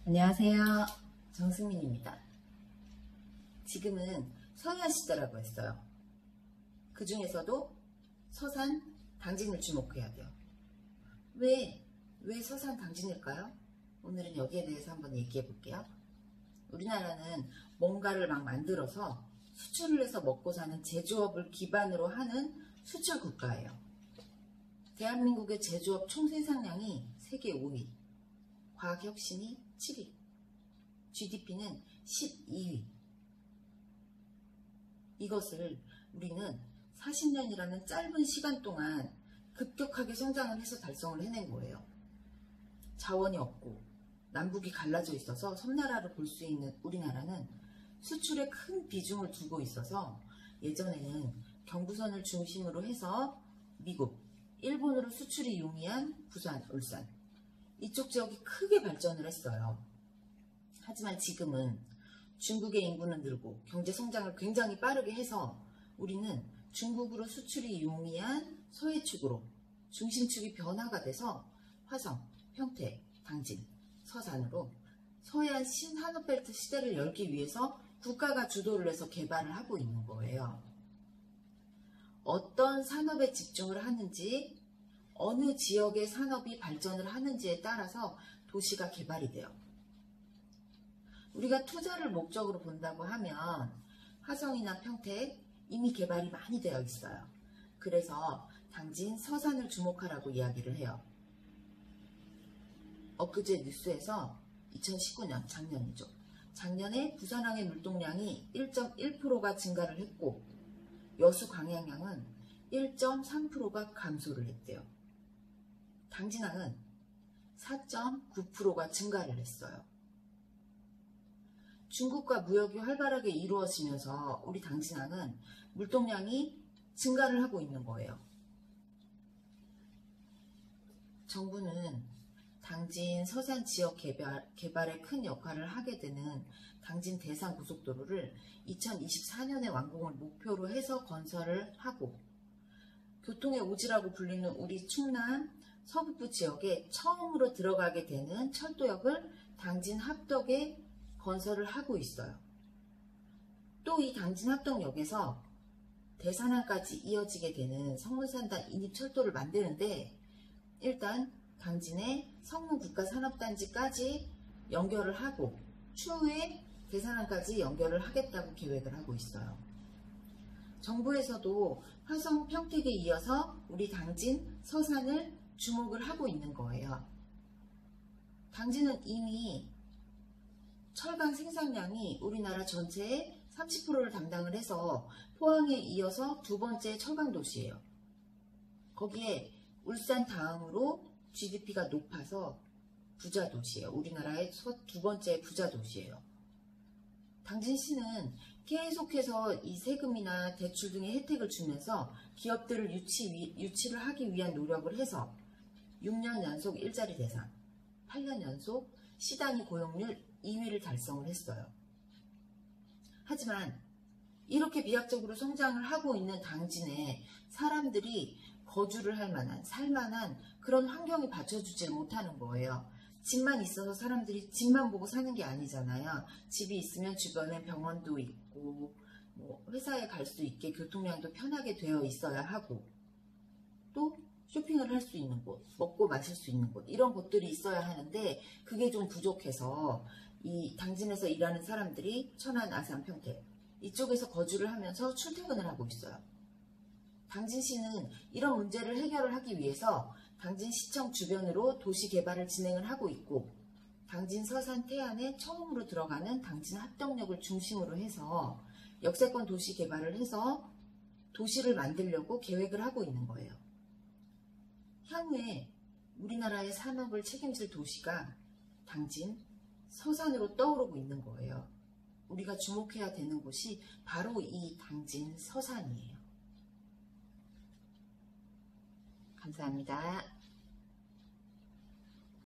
안녕하세요. 정승민입니다. 지금은 서해안 시대라고 했어요. 그 중에서도 서산 당진을 주목해야 돼요. 왜 서산 당진일까요? 오늘은 여기에 대해서 한번 얘기해 볼게요. 우리나라는 뭔가를 막 만들어서 수출을 해서 먹고 사는 제조업을 기반으로 하는 수출 국가예요. 대한민국의 제조업 총생산량이 세계 5위, 과학혁신이 7위, GDP는 12위. 이것을 우리는 40년이라는 짧은 시간 동안 급격하게 성장을 해서 달성을 해낸 거예요. 자원이 없고 남북이 갈라져 있어서 섬나라로 볼 수 있는 우리나라는 수출에 큰 비중을 두고 있어서 예전에는 경부선을 중심으로 해서 미국, 일본으로 수출이 용이한 부산, 울산 이쪽 지역이 크게 발전을 했어요. 하지만 지금은 중국의 인구는 늘고 경제 성장을 굉장히 빠르게 해서 우리는 중국으로 수출이 용이한 서해축으로 중심축이 변화가 돼서 화성, 평택, 당진, 서산으로 서해안 신산업벨트 시대를 열기 위해서 국가가 주도를 해서 개발을 하고 있는 거예요. 어떤 산업에 집중을 하는지, 어느 지역의 산업이 발전을 하는지에 따라서 도시가 개발이 돼요. 우리가 투자를 목적으로 본다고 하면 화성이나 평택 이미 개발이 많이 되어 있어요. 그래서 당진, 서산을 주목하라고 이야기를 해요. 엊그제 뉴스에서 2019년 작년이죠. 작년에 부산항의 물동량이 1.1%가 증가를 했고 여수 광양항은 1.3%가 감소를 했대요. 당진항은 4.9%가 증가를 했어요. 중국과 무역이 활발하게 이루어지면서 우리 당진항은 물동량이 증가를 하고 있는 거예요. 정부는 당진, 서산 지역 개발에 큰 역할을 하게 되는 당진 대산 고속도로를 2024년에 완공을 목표로 해서 건설을 하고 교통의 오지라고 불리는 우리 충남 서북부 지역에 처음으로 들어가게 되는 철도역을 당진 합덕에 건설을 하고 있어요. 또 이 당진 합덕역에서 대산항까지 이어지게 되는 성문산단 인입철도를 만드는데 일단 당진의 성문국가산업단지까지 연결을 하고 추후에 대산항까지 연결을 하겠다고 계획을 하고 있어요. 정부에서도 화성, 평택에 이어서 우리 당진, 서산을 주목을 하고 있는 거예요. 당진은 이미 철강 생산량이 우리나라 전체의 30%를 담당을 해서 포항에 이어서 두 번째 철강 도시예요. 거기에 울산 다음으로 GDP가 높아서 부자 도시예요. 우리나라의 두 번째 부자 도시예요. 당진시는 계속해서 이 세금이나 대출 등의 혜택을 주면서 기업들을 유치를 하기 위한 노력을 해서 6년 연속 일자리 대상, 8년 연속 시단위 고용률 2위를 달성을 했어요. 하지만 이렇게 비약적으로 성장을 하고 있는 당진에 사람들이 거주를 할 만한, 살만한 그런 환경이 받쳐주질 못하는 거예요. 집만 있어서 사람들이 집만 보고 사는 게 아니잖아요. 집이 있으면 주변에 병원도 있고 회사에 갈 수 있게 교통량도 편하게 되어 있어야 하고 또 쇼핑을 할 수 있는 곳, 먹고 마실 수 있는 곳 이런 곳들이 있어야 하는데 그게 좀 부족해서 이 당진에서 일하는 사람들이 천안, 아산, 평택 이쪽에서 거주를 하면서 출퇴근을 하고 있어요. 당진시는 이런 문제를 해결을 하기 위해서 당진시청 주변으로 도시 개발을 진행을 하고 있고 당진, 서산, 태안에 처음으로 들어가는 당진 합덕역을 중심으로 해서 역세권 도시 개발을 해서 도시를 만들려고 계획을 하고 있는 거예요. 향후에 우리나라의 산업을 책임질 도시가 당진, 서산으로 떠오르고 있는 거예요. 우리가 주목해야 되는 곳이 바로 이 당진, 서산이에요. 감사합니다.